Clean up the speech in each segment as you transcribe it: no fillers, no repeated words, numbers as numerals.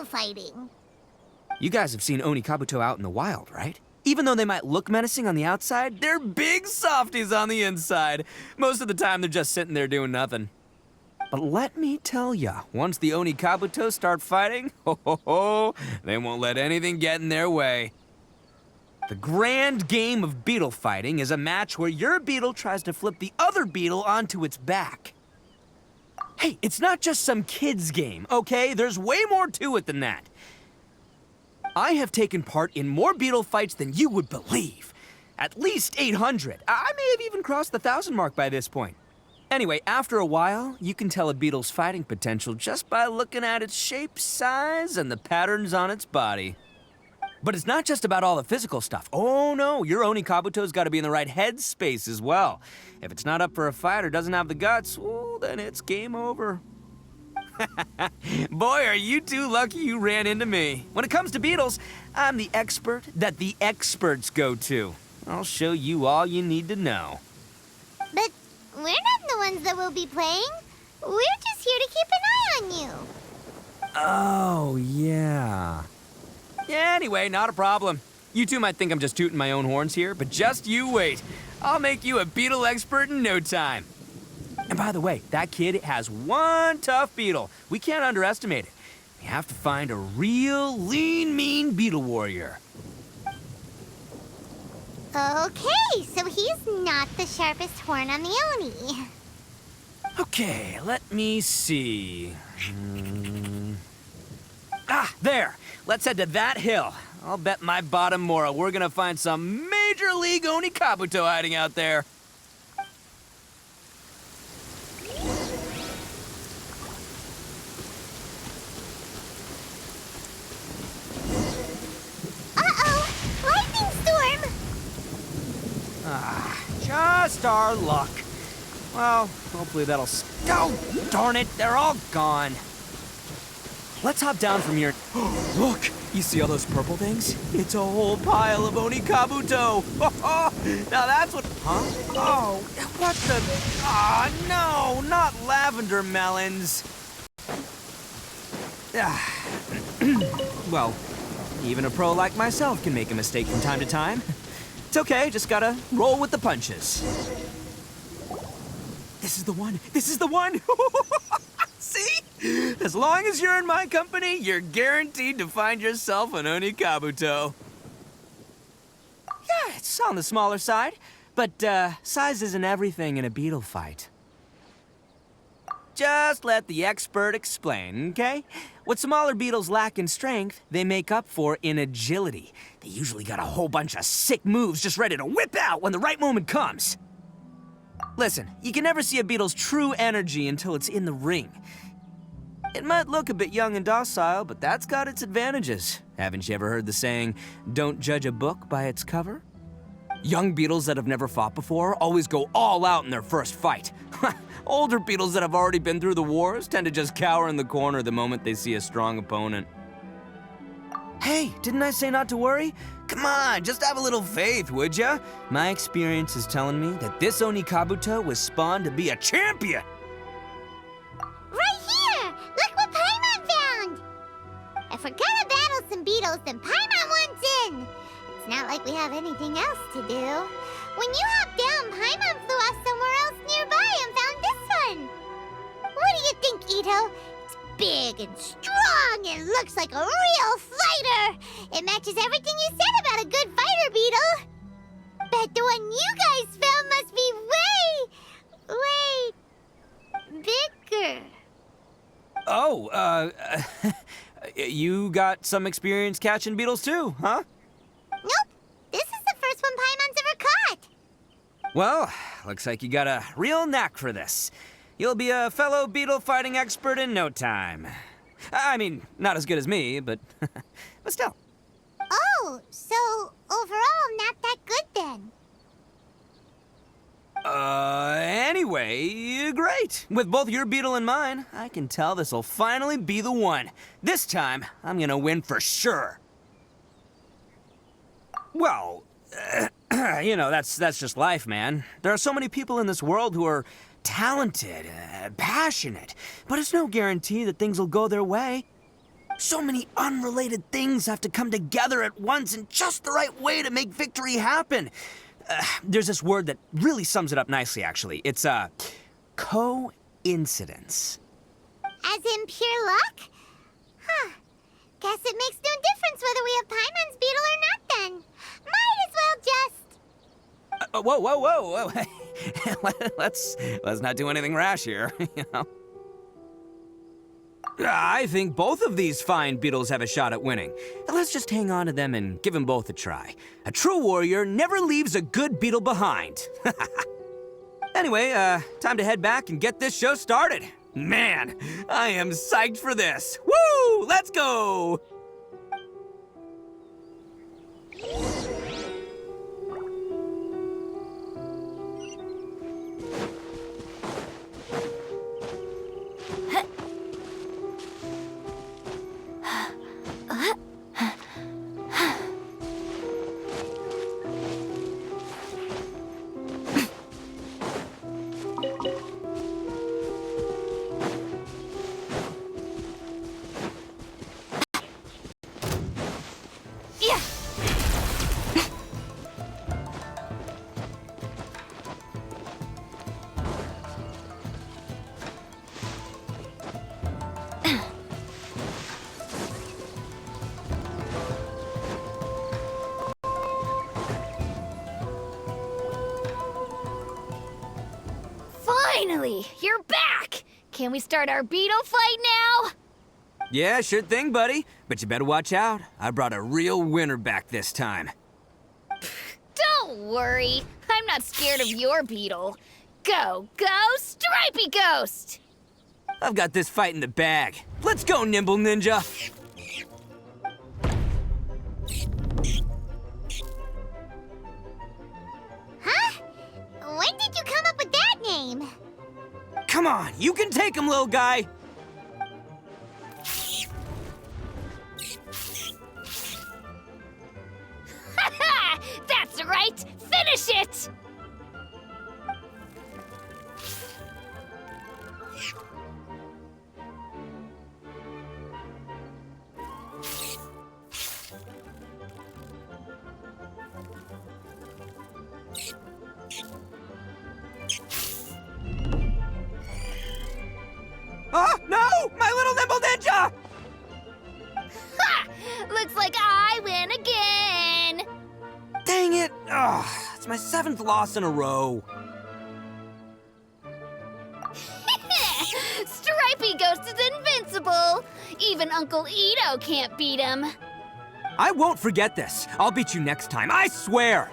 beetle fighting. You guys have seen Onikabuto out in the wild, right? Even though they might look menacing on the outside, they're big softies on the inside. Most of the time, they're just sitting there doing nothing. But let me tell ya, once the Onikabuto start fighting, they won't let anything get in their way. The grand game of beetle fighting is a match where your beetle tries to flip the other beetle onto its back. Hey, it's not just some kid's game, okay? There's way more to it than that. I have taken part in more beetle fights than you would believe. At least 800. I may have even crossed the 1,000 mark by this point. Anyway, after a while, you can tell a beetle's fighting potential just by looking at its shape, size, and the patterns on its body. But it's not just about all the physical stuff. Oh no, your Onikabuto's got to be in the right headspace as well. If it's not up for a fight or doesn't have the guts, well, then it's game over. Boy, are you two lucky you ran into me. When it comes to beetles, I'm the expert that the experts go to. I'll show you all you need to know. But we're not the ones that will be playing. We're just here to keep an eye on you. Oh, yeah. Yeah, anyway, not a problem. You two might think I'm just tooting my own horns here, but just you wait. I'll make you a beetle expert in no time. And by the way, that kid has one tough beetle. We can't underestimate it. We have to find a real lean, mean beetle warrior. Okay, so he's not the sharpest horn on the Oni. Okay, let me see. There. Let's head to that hill. I'll bet my bottom moral we're gonna find some major league Onikabuto hiding out there. Just our luck. Well, hopefully that'll... Oh, darn it, they're all gone. Let's hop down from here. Look, you see all those purple things? It's a whole pile of Onikabuto. Now that's what... Huh? Oh, what the... Oh, no, not lavender melons. Well, even a pro like myself can make a mistake from time to time. It's okay, just gotta roll with the punches. This is the one! This is the one! See? As long as you're in my company, you're guaranteed to find yourself an Onikabuto. Yeah, it's on the smaller side, but size isn't everything in a beetle fight. Just let the expert explain, okay? What smaller beetles lack in strength, they make up for in agility. They usually got a whole bunch of sick moves just ready to whip out when the right moment comes. Listen, you can never see a beetle's true energy until it's in the ring. It might look a bit young and docile, but that's got its advantages. Haven't you ever heard the saying, don't judge a book by its cover? Young beetles that have never fought before always go all out in their first fight. Older beetles that have already been through the wars tend to just cower in the corner the moment they see a strong opponent. Hey, didn't I say not to worry? Come on, just have a little faith, would ya? My experience is telling me that this Onikabuto was spawned to be a champion! Right here! Look what Paimon found! If we're gonna battle some beetles, then Paimon wants in! It's not like we have anything else to do. When you hopped down, Paimon flew off somewhere else nearby and found this one! What do you think, Itto? It's big and strong and looks like a real fighter! It matches everything you said about a good fighter, beetle! Bet the one you guys found must be way bigger. Oh, you got some experience catching beetles too, huh? Nope. This is the first one Paimon's ever caught. Well, looks like you got a real knack for this. You'll be a fellow beetle fighting expert in no time. I mean, not as good as me, but still. Oh, so overall not that good then. Anyway, great. With both your beetle and mine, I can tell this'll finally be the one. This time, I'm gonna win for sure. Well, you know, that's just life, man. There are so many people in this world who are talented, passionate, but it's no guarantee that things will go their way. So many unrelated things have to come together at once in just the right way to make victory happen. There's this word that really sums it up nicely, actually. It's, coincidence. As in pure luck? Huh. Guess it makes no difference whether we have Paimon's beetle or not then. Might as well just... Whoa. let's not do anything rash here, you know? I think both of these fine beetles have a shot at winning. Let's just hang on to them and give them both a try. A true warrior never leaves a good beetle behind. Anyway, time to head back and get this show started. Man, I am psyched for this. Woo! Let's go! Finally, you're back! Can we start our beetle fight now? Yeah, sure thing, buddy. But you better watch out. I brought a real winner back this time. Don't worry, I'm not scared of your beetle. Go, Stripey Ghost! I've got this fight in the bag. Let's go, Nimble Ninja! Huh? When did you come up with that name? Come on, you can take him, little guy! Ha! That's right! Finish it! Oh, no! My little Nimble Ninja! Ha! Looks like I win again! Dang it! Ugh, it's my 7th loss in a row. Stripey Ghost is invincible! Even Uncle Itto can't beat him. I won't forget this. I'll beat you next time, I swear!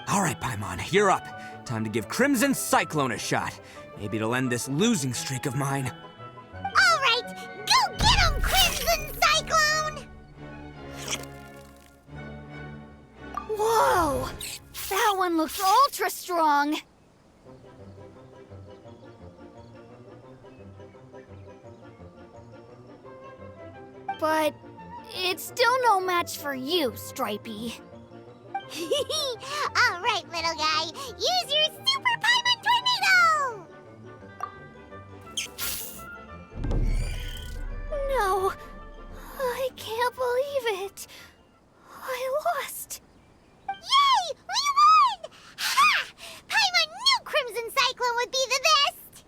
All right, Paimon, you're up. Time to give Crimson Cyclone a shot. Maybe it'll end this losing streak of mine. All right, go get him, Crimson Cyclone! Whoa! That one looks ultra strong! But it's still no match for you, Stripey. All right, little guy, use your Super Paimon Tornado! No, I can't believe it. I lost. Yay! We won! Ha! Paimon knew Crimson Cyclone would be the best!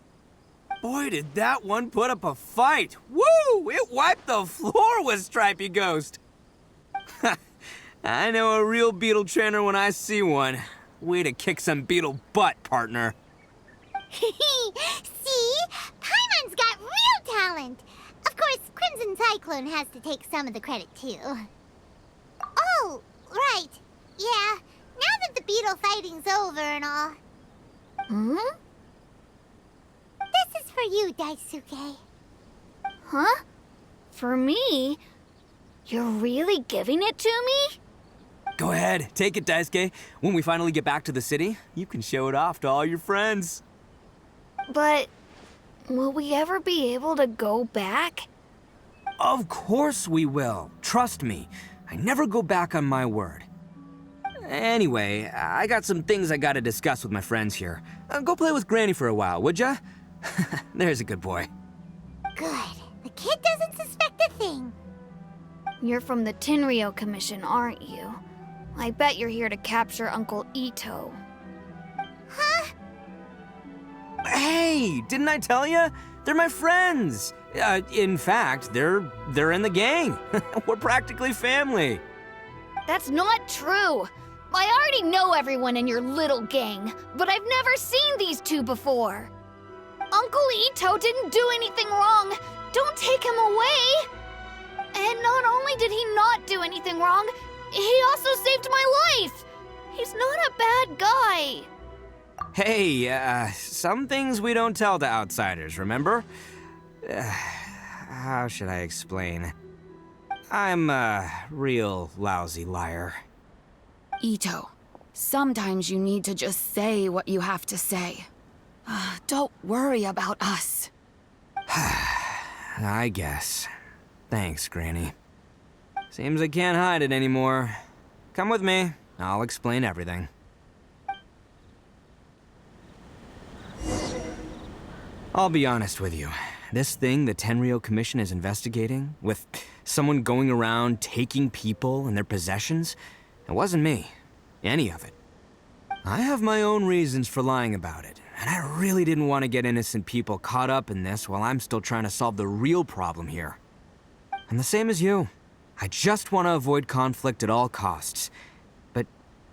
Boy, did that one put up a fight. Woo! It wiped the floor with Stripey Ghost. I know a real beetle trainer when I see one. Way to kick some beetle butt, partner. See? Paimon's got real talent! Of course, Crimson Cyclone has to take some of the credit, too. Oh, right. Yeah, now that the beetle fighting's over and all. Hmm? This is for you, Daisuke. Huh? For me? You're really giving it to me? Go ahead, take it, Daisuke. When we finally get back to the city, you can show it off to all your friends. But will we ever be able to go back? Of course we will. Trust me. I never go back on my word. Anyway, I got some things I gotta discuss with my friends here. Go play with Granny for a while, would ya? There's a good boy. Good. The kid doesn't suspect a thing. You're from the Tenryou Commission, aren't you? I bet you're here to capture Uncle Itto. Huh? Hey, didn't I tell you? They're my friends. In fact, they're in the gang. We're practically family. That's not true. I already know everyone in your little gang, but I've never seen these two before. Uncle Itto didn't do anything wrong. Don't take him away. And not only did he not do anything wrong, he also saved my life. He's not a bad guy. Hey, some things we don't tell to outsiders, remember? How should I explain? I'm a real lousy liar. Itto, sometimes you need to just say what you have to say. Don't worry about us. I guess. Thanks, Granny. Seems I can't hide it anymore. Come with me. I'll explain everything. I'll be honest with you. This thing the Tenryou Commission is investigating, with someone going around taking people and their possessions, it wasn't me. Any of it. I have my own reasons for lying about it, and I really didn't want to get innocent people caught up in this while I'm still trying to solve the real problem here. I'm the same as you. I just want to avoid conflict at all costs. But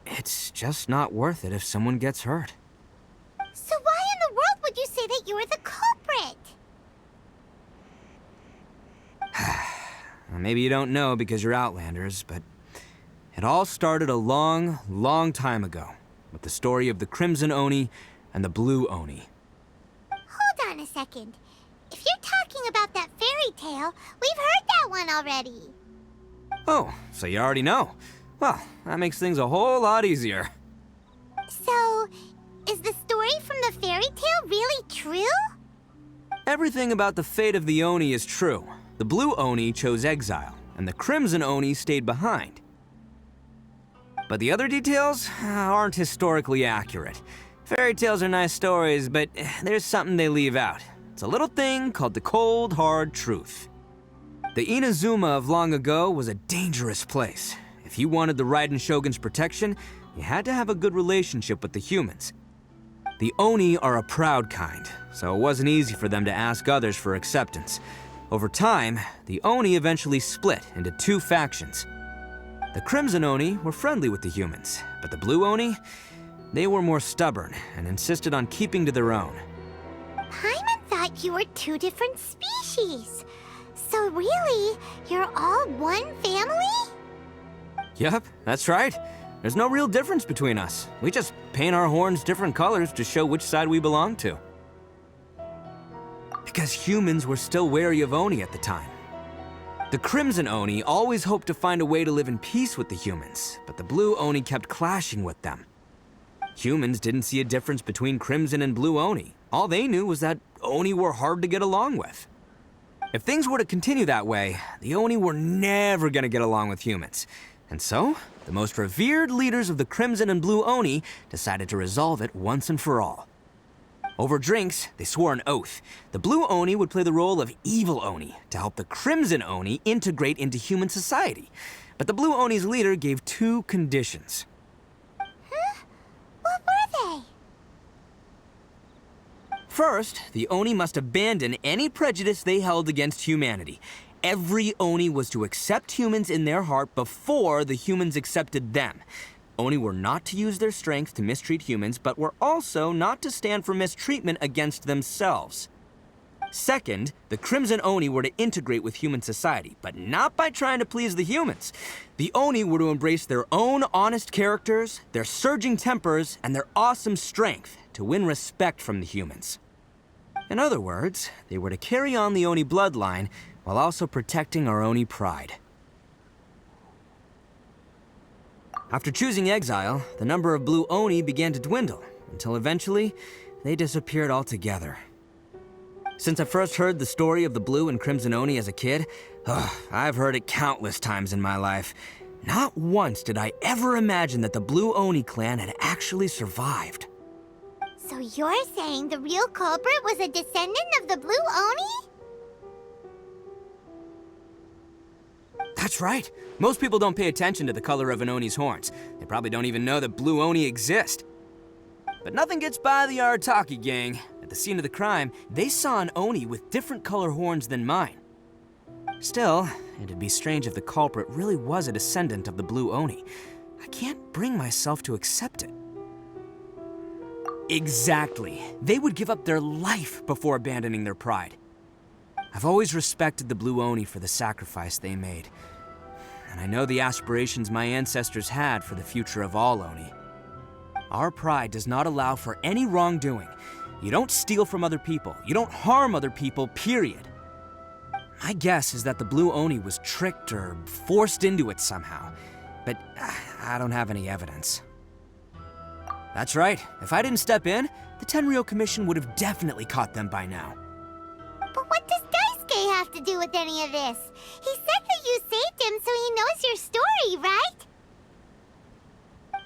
it's just not worth it if someone gets hurt. So why in the world would you say that you were the culprit? Maybe you don't know because you're Outlanders, but it all started a long, long time ago with the story of the Crimson Oni and the Blue Oni. Hold on a second. If you're talking about that fairy tale, we've heard that one already. Oh, so you already know. Well, that makes things a whole lot easier. So, is the story from the fairy tale really true? Everything about the fate of the Oni is true. The Blue Oni chose exile, and the Crimson Oni stayed behind. But the other details aren't historically accurate. Fairy tales are nice stories, but there's something they leave out. It's a little thing called the cold, hard truth. The Inazuma of long ago was a dangerous place. If you wanted the Raiden Shogun's protection, you had to have a good relationship with the humans. The Oni are a proud kind, so it wasn't easy for them to ask others for acceptance. Over time, the Oni eventually split into two factions. The Crimson Oni were friendly with the humans, but the Blue Oni, they were more stubborn and insisted on keeping to their own. Paimon thought you were two different species. So really, you're all one family? Yep, that's right. There's no real difference between us. We just paint our horns different colors to show which side we belong to. Because humans were still wary of Oni at the time. The Crimson Oni always hoped to find a way to live in peace with the humans, but the Blue Oni kept clashing with them. Humans didn't see a difference between Crimson and Blue Oni. All they knew was that Oni were hard to get along with. If things were to continue that way, the Oni were never gonna get along with humans. And so, the most revered leaders of the Crimson and Blue Oni decided to resolve it once and for all. Over drinks, they swore an oath. The Blue Oni would play the role of evil Oni to help the Crimson Oni integrate into human society. But the Blue Oni's leader gave two conditions. Huh? What were they? First, the Oni must abandon any prejudice they held against humanity. Every Oni was to accept humans in their heart before the humans accepted them. Oni were not to use their strength to mistreat humans, but were also not to stand for mistreatment against themselves. Second, the Crimson Oni were to integrate with human society, but not by trying to please the humans. The Oni were to embrace their own honest characters, their surging tempers, and their awesome strength to win respect from the humans. In other words, they were to carry on the Oni bloodline while also protecting our Oni pride. After choosing exile, the number of Blue Oni began to dwindle, until eventually, they disappeared altogether. Since I first heard the story of the Blue and Crimson Oni as a kid, I've heard it countless times in my life. Not once did I ever imagine that the Blue Oni clan had actually survived. So you're saying the real culprit was a descendant of the Blue Oni? That's right. Most people don't pay attention to the color of an Oni's horns. They probably don't even know that blue Oni exist. But nothing gets by the Arataki gang. At the scene of the crime, they saw an Oni with different color horns than mine. Still, it'd be strange if the culprit really was a descendant of the blue Oni. I can't bring myself to accept it. Exactly. They would give up their life before abandoning their pride. I've always respected the blue Oni for the sacrifice they made. And I know the aspirations my ancestors had for the future of all Oni. Our pride does not allow for any wrongdoing. You don't steal from other people. You don't harm other people, period. My guess is that the blue Oni was tricked or forced into it somehow. But I don't have any evidence. That's right. If I didn't step in, the Tenryou Commission would have definitely caught them by now. But what does Daisuke have to do with any of this? He said that you saved him, so he knows your story, right?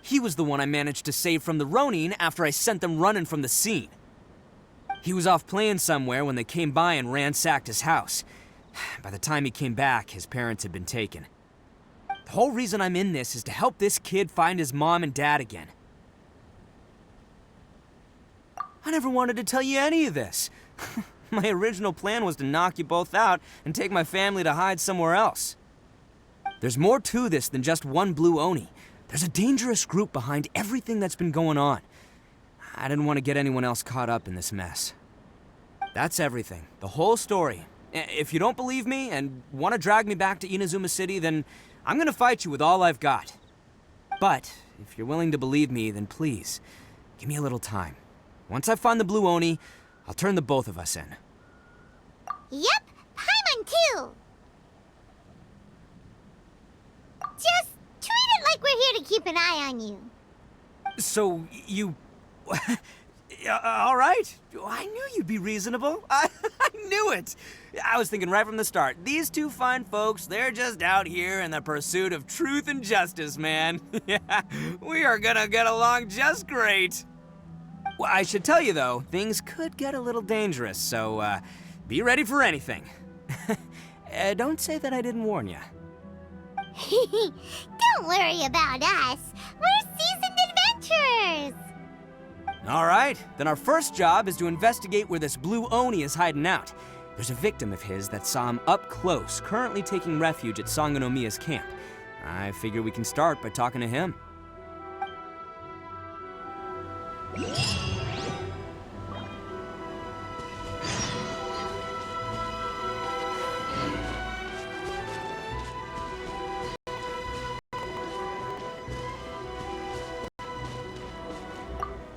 He was the one I managed to save from the Ronin after I sent them running from the scene. He was off playing somewhere when they came by and ransacked his house. By the time he came back, his parents had been taken. The whole reason I'm in this is to help this kid find his mom and dad again. I never wanted to tell you any of this. My original plan was to knock you both out and take my family to hide somewhere else. There's more to this than just one blue Oni. There's a dangerous group behind everything that's been going on. I didn't want to get anyone else caught up in this mess. That's everything. The whole story. If you don't believe me and want to drag me back to Inazuma City, then I'm gonna fight you with all I've got. But if you're willing to believe me, then please, give me a little time. Once I find the blue Oni, I'll turn the both of us in. Yep, Paimon too! Just treat it like we're here to keep an eye on you. So, you... all right. I knew you'd be reasonable. I knew it. I was thinking right from the start, these two fine folks, they're just out here in the pursuit of truth and justice, man. Yeah, we are gonna get along just great. Well, I should tell you, though, things could get a little dangerous, so be ready for anything. Don't say that I didn't warn you. Don't worry about us. We're seasoned adventurers. All right, then our first job is to investigate where this blue Oni is hiding out. There's a victim of his that saw him up close, currently taking refuge at Sangonomiya's camp. I figure we can start by talking to him.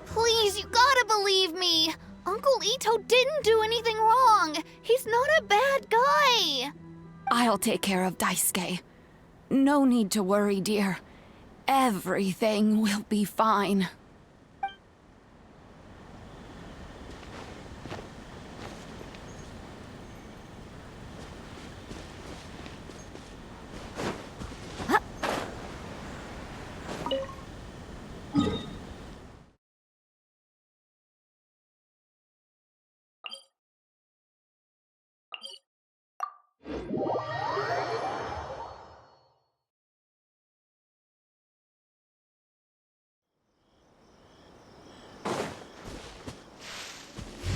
Please, you gotta believe me. Uncle Itto didn't do anything wrong. He's not a bad guy. I'll take care of Daisuke. No need to worry, dear. Everything will be fine.